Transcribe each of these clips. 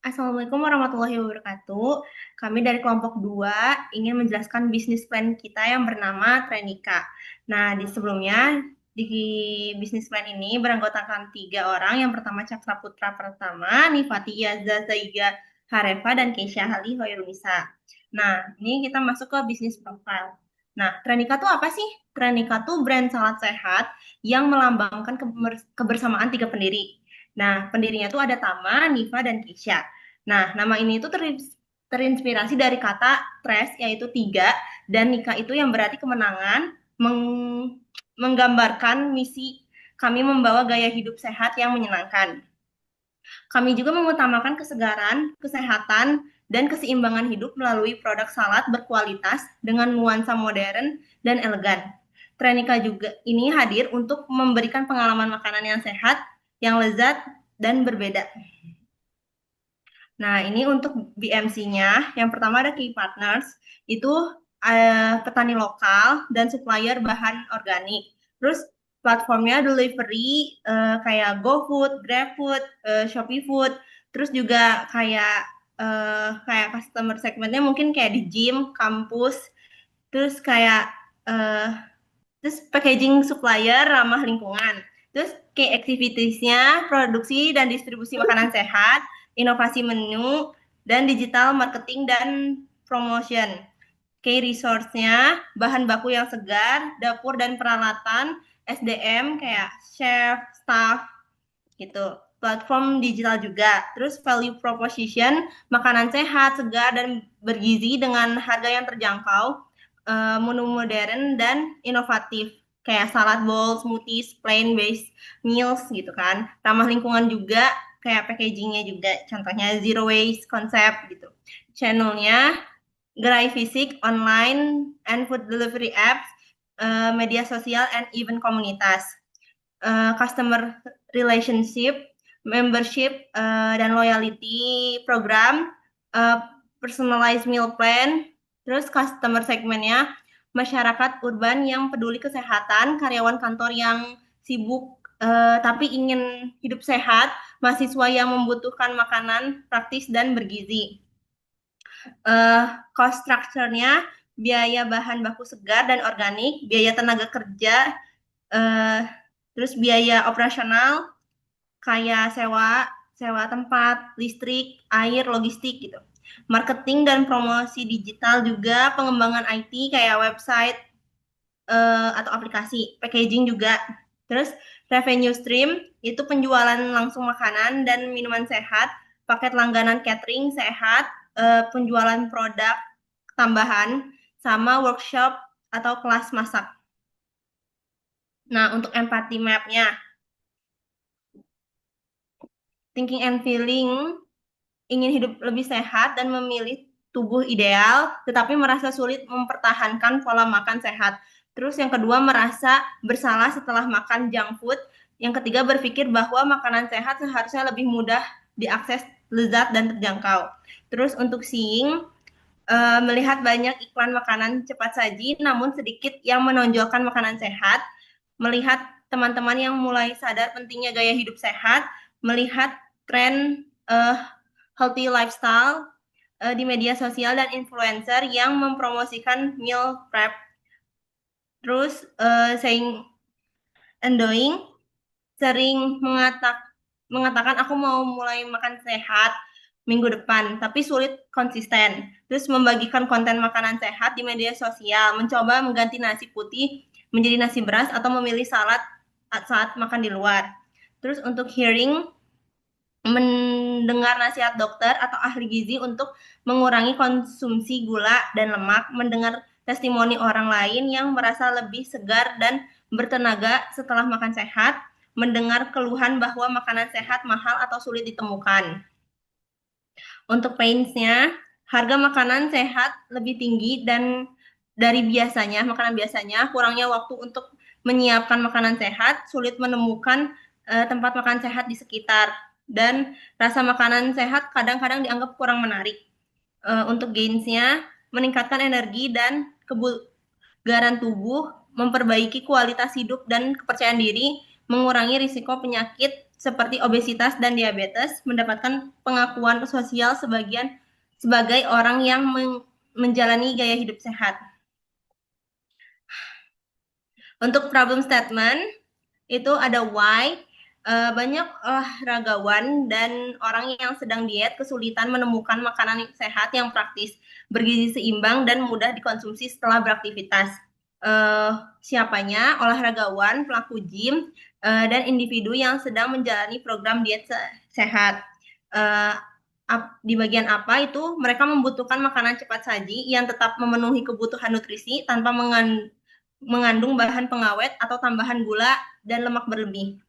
Assalamualaikum warahmatullahi wabarakatuh. Kami dari kelompok 2 ingin menjelaskan bisnis plan kita yang bernama Trenika. Nah, di sebelumnya di bisnis plan ini beranggotakan 3 orang. Yang pertama Cakra Putra Pertama, Nifatia Zazaiga Harefa, dan Keisha Ali Hoirunisa. Nah, ini kita masuk ke bisnis profile. Nah, Trenika tuh apa sih? Trenika tuh brand salad sehat yang melambangkan kebersamaan 3 pendiri. Nah, pendirinya tuh ada Tama, Nifa, dan Keisha. Nah, nama ini itu terinspirasi dari kata tres, yaitu 3, dan nikah itu yang berarti kemenangan, menggambarkan misi kami membawa gaya hidup sehat yang menyenangkan. Kami juga mengutamakan kesegaran, kesehatan, dan keseimbangan hidup melalui produk salad berkualitas dengan nuansa modern dan elegan. Trenika juga ini hadir untuk memberikan pengalaman makanan yang sehat, yang lezat, dan berbeda. Nah, ini untuk BMC-nya, yang pertama ada key partners, itu petani lokal dan supplier bahan organik. Terus platformnya delivery kayak GoFood, GrabFood, Shopee Food, terus juga kayak customer segmentnya mungkin kayak di gym, kampus, terus kayak eh, terus packaging supplier ramah lingkungan. Terus key activitiesnya produksi dan distribusi makanan sehat, inovasi menu, dan digital marketing dan promotion. Key resource-nya bahan baku yang segar, dapur dan peralatan, SDM kayak chef, staff gitu. Platform digital juga. Terus value proposition, makanan sehat, segar, dan bergizi dengan harga yang terjangkau, menu modern dan inovatif kayak salad bowl, smoothies, plain-based meals gitu kan. Ramah lingkungan juga, kayak packagingnya juga. Contohnya zero waste concept gitu. Channelnya gerai fisik, online, and food delivery apps, media sosial, and even komunitas. Customer relationship, membership, dan loyalty program, personalized meal plan, terus customer segmennya masyarakat urban yang peduli kesehatan, karyawan kantor yang sibuk tapi ingin hidup sehat, mahasiswa yang membutuhkan makanan praktis dan bergizi. Cost structure-nya biaya bahan baku segar dan organik, biaya tenaga kerja, uh, terus biaya operasional kayak sewa sewa tempat, listrik, air, logistik gitu. Marketing dan promosi digital juga, pengembangan IT kayak website atau aplikasi, packaging juga. Terus revenue stream itu penjualan langsung makanan dan minuman sehat, paket langganan catering sehat, penjualan produk tambahan, sama workshop atau kelas masak. Nah, untuk empathy map-nya, thinking and feeling ingin hidup lebih sehat dan memilih tubuh ideal, tetapi merasa sulit mempertahankan pola makan sehat. Terus yang kedua, merasa bersalah setelah makan junk food. Yang ketiga, berpikir bahwa makanan sehat seharusnya lebih mudah diakses, lezat, dan terjangkau. Terus untuk seeing, melihat banyak iklan makanan cepat saji, namun sedikit yang menonjolkan makanan sehat. Melihat teman-teman yang mulai sadar pentingnya gaya hidup sehat, melihat tren healthy lifestyle di media sosial dan influencer yang mempromosikan meal prep. Terus saying and doing, sering mengatakan aku mau mulai makan sehat minggu depan, tapi sulit konsisten. Terus membagikan konten makanan sehat di media sosial, mencoba mengganti nasi putih menjadi nasi beras atau memilih salad saat makan di luar. Terus untuk hearing, mendengar nasihat dokter atau ahli gizi untuk mengurangi konsumsi gula dan lemak, mendengar testimoni orang lain yang merasa lebih segar dan bertenaga setelah makan sehat, mendengar keluhan bahwa makanan sehat mahal atau sulit ditemukan. Untuk pains-nya, harga makanan sehat lebih tinggi dan dari biasanya, makanan biasanya, kurangnya waktu untuk menyiapkan makanan sehat, sulit menemukan tempat makan sehat di sekitar, dan rasa makanan sehat kadang-kadang dianggap kurang menarik. Untuk gains-nya, meningkatkan energi dan kebugaran tubuh, memperbaiki kualitas hidup dan kepercayaan diri, mengurangi risiko penyakit seperti obesitas dan diabetes mendapatkan pengakuan sosial sebagai orang yang menjalani gaya hidup sehat. Untuk problem statement itu ada why. Banyak olahragawan dan orang yang sedang diet kesulitan menemukan makanan sehat yang praktis, bergizi seimbang dan mudah dikonsumsi setelah beraktivitas. Siapanya? Olahragawan, pelaku gym, dan individu yang sedang menjalani program diet sehat. Eh, di bagian apa itu mereka membutuhkan makanan cepat saji yang tetap memenuhi kebutuhan nutrisi tanpa mengandung bahan pengawet atau tambahan gula dan lemak berlebih.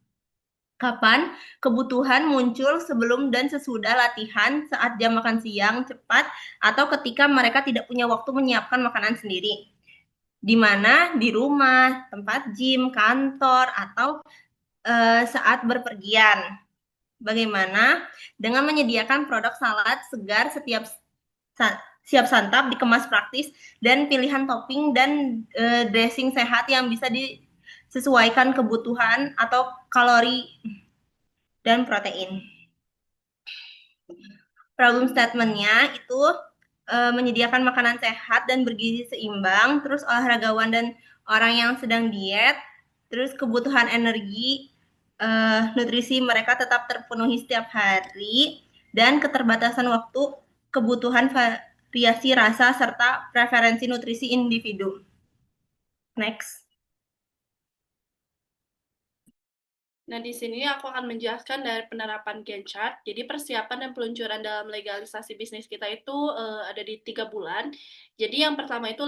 Kapan? Kebutuhan muncul sebelum dan sesudah latihan, saat jam makan siang cepat, atau ketika mereka tidak punya waktu menyiapkan makanan sendiri. Di mana? Di rumah, tempat gym, kantor, atau saat berpergian. Bagaimana? Dengan menyediakan produk salad segar siap santap, dikemas praktis, dan pilihan topping dan dressing sehat yang bisa disesuaikan kebutuhan atau kalori dan protein. Problem statement-nya itu menyediakan makanan sehat dan bergizi seimbang, terus olahragawan dan orang yang sedang diet, terus kebutuhan energi, nutrisi mereka tetap terpenuhi setiap hari, dan keterbatasan waktu, kebutuhan variasi rasa, serta preferensi nutrisi individu. Next. Nah, di sini aku akan menjelaskan dari penerapan Gantt chart. Jadi, persiapan dan peluncuran dalam legalisasi bisnis kita itu ada di 3 bulan. Jadi, yang pertama itu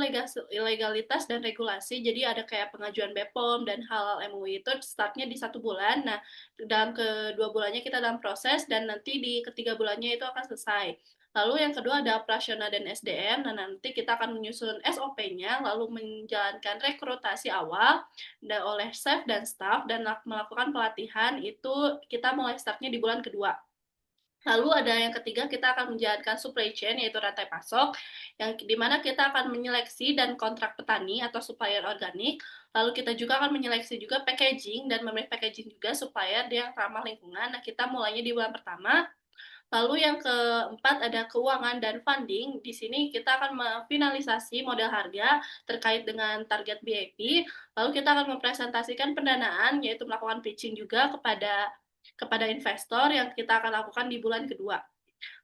legalitas dan regulasi. Jadi, ada kayak pengajuan BPOM dan halal MUI itu startnya di 1 bulan. Nah, dalam kedua bulannya kita dalam proses dan nanti di ketiga bulannya itu akan selesai. Lalu yang kedua ada operasional dan SDM. Nah, nanti kita akan menyusun SOP-nya, lalu menjalankan rekrutasi awal oleh chef dan staff dan melakukan pelatihan itu kita mulai startnya di bulan kedua. Lalu ada yang ketiga, kita akan menjalankan supply chain, yaitu rantai pasok, yang dimana kita akan menyeleksi dan kontrak petani atau supplier organik. Lalu kita juga akan menyeleksi juga packaging dan memilih packaging juga supplier yang ramah lingkungan. Nah, kita mulainya di bulan pertama. Lalu yang keempat ada keuangan dan funding. Di sini kita akan memfinalisasi model harga terkait dengan target BIP. Lalu kita akan mempresentasikan pendanaan, yaitu melakukan pitching juga kepada investor yang kita akan lakukan di bulan kedua.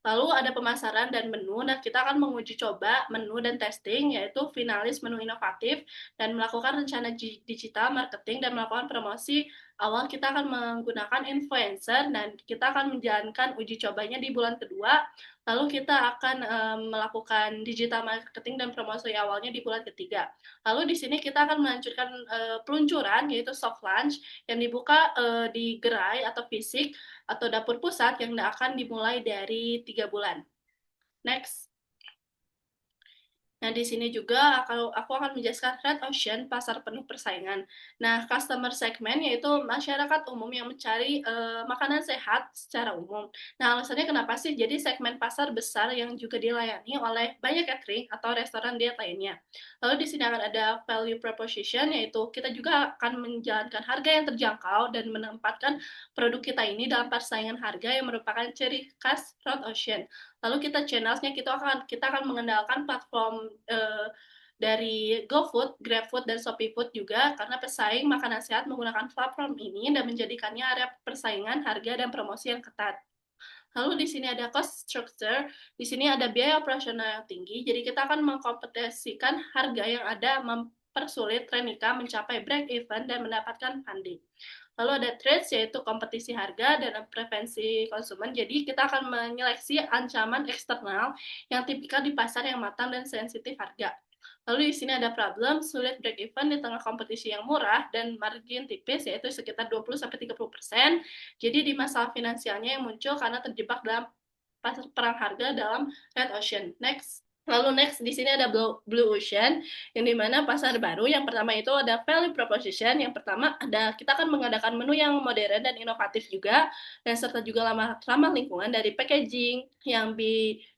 Lalu ada pemasaran dan menu. Nah, kita akan menguji coba menu dan testing, yaitu finalis menu inovatif, dan melakukan rencana digital marketing, dan melakukan promosi. Awal kita akan menggunakan influencer, dan kita akan menjalankan uji cobanya di bulan kedua. Lalu kita akan melakukan digital marketing dan promosi awalnya di bulan ketiga. Lalu di sini kita akan melanjutkan peluncuran, yaitu soft launch, yang dibuka di gerai atau fisik, atau dapur pusat yang akan dimulai dari 3 bulan. Next. Nah, di sini juga aku akan menjelaskan Red Ocean, pasar penuh persaingan. Nah, customer segment yaitu masyarakat umum yang mencari makanan sehat secara umum. Nah, alasannya kenapa sih? Jadi segmen pasar besar yang juga dilayani oleh banyak catering atau restoran diet lainnya. Lalu di sini akan ada value proposition, yaitu kita juga akan menjalankan harga yang terjangkau dan menempatkan produk kita ini dalam persaingan harga yang merupakan ciri khas Red Ocean. Lalu channelsnya kita akan mengandalkan platform dari GoFood, GrabFood, dan ShopeeFood juga karena pesaing makanan sehat menggunakan platform ini dan menjadikannya area persaingan harga dan promosi yang ketat. Lalu di sini ada cost structure, di sini ada biaya operasional yang tinggi, jadi kita akan mengkompetisikan harga yang ada mempersulit Trenica mencapai break even dan mendapatkan funding. Lalu ada trades, yaitu kompetisi harga dan preferensi konsumen. Jadi kita akan menyeleksi ancaman eksternal yang tipikal di pasar yang matang dan sensitif harga. Lalu di sini ada problem, sulit break even di tengah kompetisi yang murah dan margin tipis, yaitu sekitar 20-30%. Jadi di masalah finansialnya yang muncul karena terjebak dalam pasar perang harga dalam Red Ocean. Next. Lalu next di sini ada Blue Ocean, yang dimana pasar baru. Yang pertama itu ada value proposition. Yang pertama ada kita akan mengadakan menu yang modern dan inovatif juga, dan serta juga ramah lingkungan dari packaging yang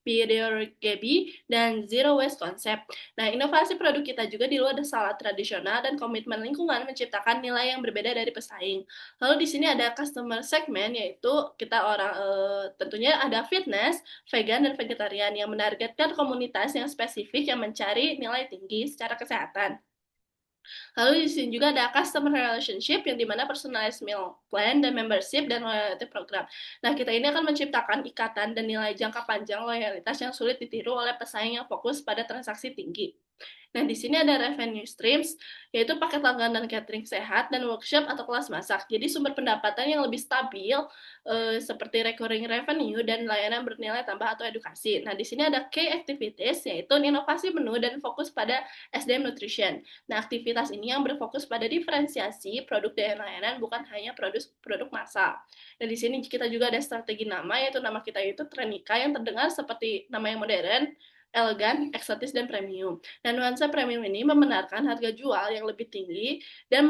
biodegradability, dan zero waste concept. Nah, inovasi produk kita juga di luar salad tradisional dan komitmen lingkungan menciptakan nilai yang berbeda dari pesaing. Lalu di sini ada customer segment, yaitu kita orang tentunya ada fitness, vegan, dan vegetarian yang menargetkan komunitas yang spesifik yang mencari nilai tinggi secara kesehatan. Lalu di sini juga ada customer relationship yang dimana personalized meal plan dan membership dan loyalty program. Nah, kita ini akan menciptakan ikatan dan nilai jangka panjang loyalitas yang sulit ditiru oleh pesaing yang fokus pada transaksi tinggi. Nah, di sini ada revenue streams, yaitu paket langganan catering sehat dan workshop atau kelas masak. Jadi sumber pendapatan yang lebih stabil, seperti recurring revenue dan layanan bernilai tambah atau edukasi. Nah, di sini ada key activities, yaitu inovasi menu dan fokus pada SDM nutrition. Nah, aktivitas ini yang berfokus pada diferensiasi produk dan layanan, bukan hanya produk massal. Dan di sini kita juga ada strategi nama, yaitu nama kita itu Trenika, yang terdengar seperti nama yang modern, elegan, eksotis, dan premium. Dan nuansa premium ini membenarkan harga jual yang lebih tinggi dan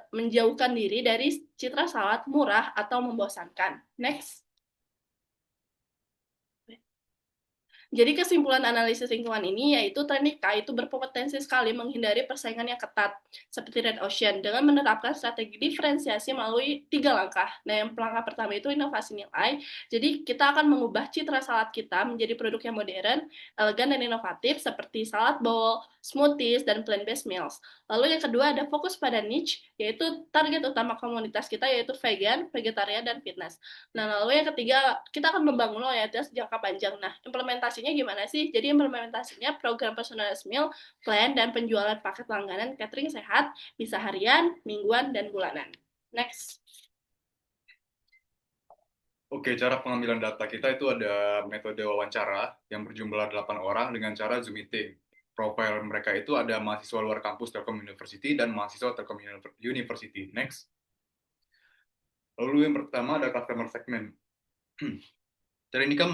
menjauhkan diri dari citra salad murah atau membosankan. Next. Jadi kesimpulan analisis lingkungan ini yaitu Trenika itu berpotensi sekali menghindari persaingan yang ketat seperti Red Ocean dengan menerapkan strategi diferensiasi melalui 3 langkah. Nah, yang langkah pertama itu inovasi nilai. Jadi kita akan mengubah citra salad kita menjadi produk yang modern, elegan, dan inovatif seperti salad bowl, smoothies, dan plant-based meals. Lalu yang kedua ada fokus pada niche, yaitu target utama komunitas kita yaitu vegan, vegetarian, dan fitness. Nah, lalu yang ketiga, kita akan membangun loyalitas jangka panjang. Nah, implementasinya gimana sih? Jadi implementasinya program personalized meal plan dan penjualan paket langganan catering sehat, bisa harian, mingguan, dan bulanan. Next. Oke, cara pengambilan data kita itu ada metode wawancara yang berjumlah 8 orang dengan cara Zoom meeting. Profil mereka itu ada mahasiswa luar kampus Telkom University dan mahasiswa Telkom University. Next. Lalu yang pertama ada customer segment. Trenika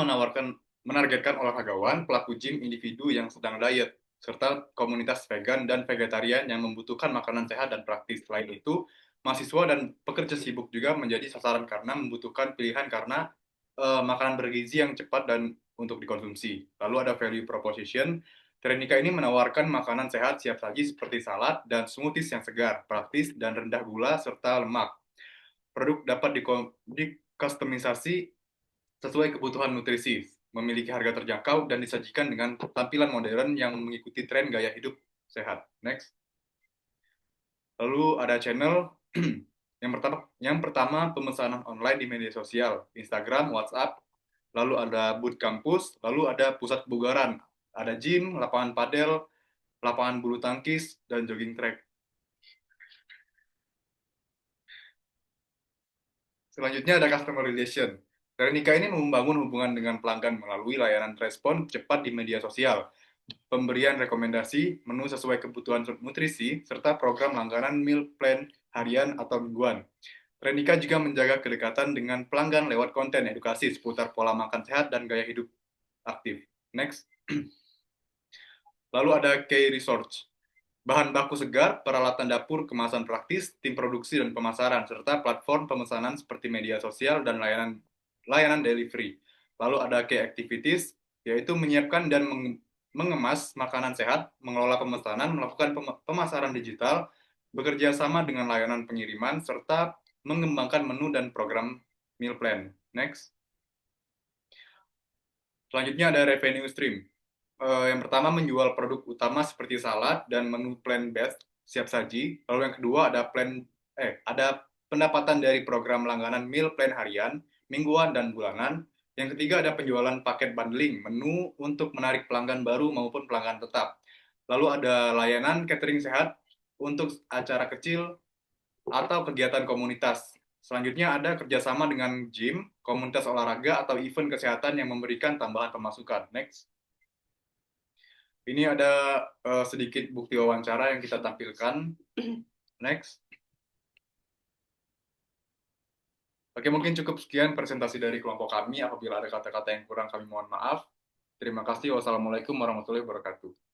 menargetkan olahragawan, pelaku gym, individu yang sedang diet, serta komunitas vegan dan vegetarian yang membutuhkan makanan sehat dan praktis. Selain itu, mahasiswa dan pekerja sibuk juga menjadi sasaran karena membutuhkan pilihan karena makanan bergizi yang cepat dan untuk dikonsumsi. Lalu ada value proposition. Trenika ini menawarkan makanan sehat siap saji seperti salad dan smoothies yang segar, praktis, dan rendah gula serta lemak. Produk dapat dikustomisasi sesuai kebutuhan nutrisi, memiliki harga terjangkau, dan disajikan dengan tampilan modern yang mengikuti tren gaya hidup sehat. Next. Lalu ada channel yang pertama pemesanan online di media sosial, Instagram, WhatsApp, lalu ada booth kampus, lalu ada pusat kebugaran, ada gym, lapangan padel, lapangan bulu tangkis, dan jogging track. Selanjutnya ada customer relation. Trenika ini membangun hubungan dengan pelanggan melalui layanan respon cepat di media sosial, pemberian rekomendasi, menu sesuai kebutuhan nutrisi, serta program langganan meal plan harian atau mingguan. Trenika juga menjaga kedekatan dengan pelanggan lewat konten edukasi seputar pola makan sehat dan gaya hidup aktif. Next. Lalu ada key resource. Bahan baku segar, peralatan dapur, kemasan praktis, tim produksi dan pemasaran, serta platform pemesanan seperti media sosial dan layanan delivery. Lalu ada key activities, yaitu menyiapkan dan mengemas makanan sehat, mengelola pemesanan, melakukan pemasaran digital, bekerja sama dengan layanan pengiriman, serta mengembangkan menu dan program meal plan. Next. Selanjutnya ada revenue stream. Yang pertama menjual produk utama seperti salad dan menu plant-based siap saji. Lalu yang kedua ada pendapatan dari program langganan meal plan harian, mingguan, dan bulanan. Yang ketiga ada penjualan paket bundling, menu untuk menarik pelanggan baru maupun pelanggan tetap. Lalu ada layanan catering sehat untuk acara kecil atau kegiatan komunitas. Selanjutnya ada kerjasama dengan gym, komunitas olahraga, atau event kesehatan yang memberikan tambahan pemasukan. Next. Ini ada sedikit bukti wawancara yang kita tampilkan. Next. Oke, mungkin cukup sekian presentasi dari kelompok kami. Apabila ada kata-kata yang kurang, kami mohon maaf. Terima kasih. Wassalamualaikum warahmatullahi wabarakatuh.